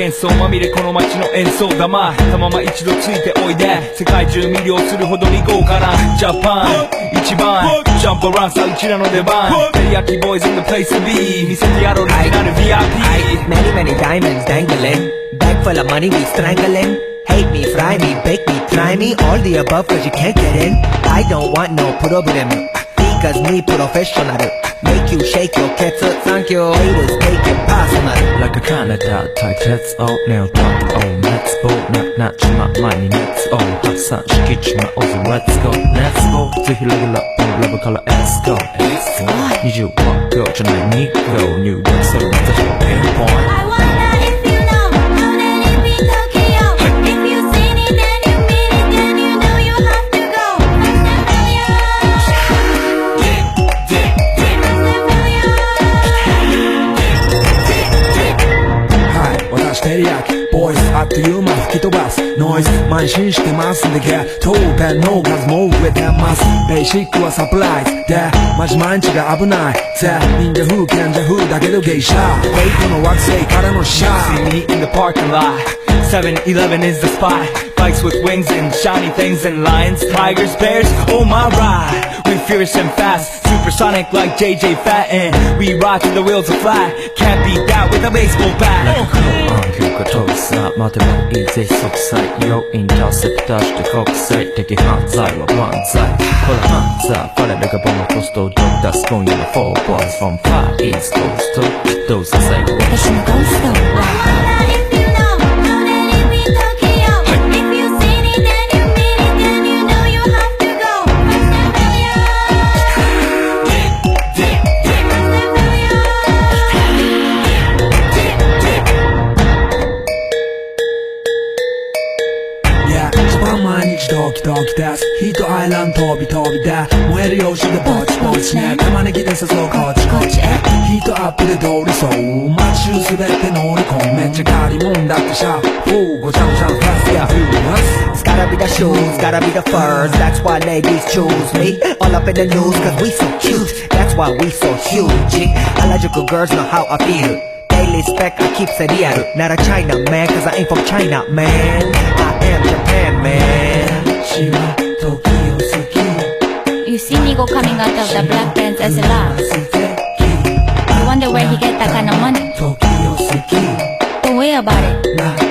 幻想まみれこの街の演奏玉たまま一度ついておいで世界中魅了するほどに豪華なジャパン一番ジャンプアランさうちらの出番テリヤキボーイズ in the place to be 見せてやろうリジナル VIP Many many diamonds dangling Bag full of money we strangling Hate me, fry me, bake me, try me All the above cause you can't get in I don't want no problem Because me professional Make you shake your cats up Thank you Haters take it personal Like a Canada type let's all nail top Oh let's go not 치마 많이 let's all 확산시키지마 어서 let's go let's go 더 힐러힐러 love color let's go let's go 이제 walk go 전에 니고 new york so let's go pinpoint I wonder if you know how that it be Tokyo If you seen it then you mean it then you know you have to goはい私テリヤキボイスあっという間吹き飛ばすノイズ慢心してますんでゲットペンの数も増えてますベーシックはサプライズでマジ毎日が危ないぜ忍者風賢者風だけど芸者フェイクの惑星からのシャ See me in the parking lot 7-Eleven is the spot Bikes with wings and shiny things and lions, tigers, bears, oh my ride We fierce and fast, supersonic like JJ Fatten We ride till the wheels are flat Can't beat that with a baseball bat Like a crow on 휴가 토사 마대방 이제 속살 요인 다셉다して国際的犯罪は万歳ほら犯罪彼らがボムコストをどん出す今夜の4 boys from far east coast to どうせ最後私のゴースト I wonder if you know how that it be Tokyo If you seen it then you mean it then you know you have to go Yeah 一番毎日ドキドキですヒートアイランド飛び飛びで燃えるようしてぼちぼちね玉ねぎで誘うこっちこっちへヒートアップで通りそう街中すべて乗り込むめっちゃ借りもんだってシャーごちゃごちゃファストやフー It's gotta be the shoes, gotta be the furs That's why ladies choose me All up in the news cause we so cute That's why we so huge Allergical girls know how I feel Daily spec I keep it real Not a China man cause I ain't from China man I am Japan man 私は時を好き You see me go coming out of the black pants as a laugh You wonder where he get that kind of money 時を好き Don't worry about it な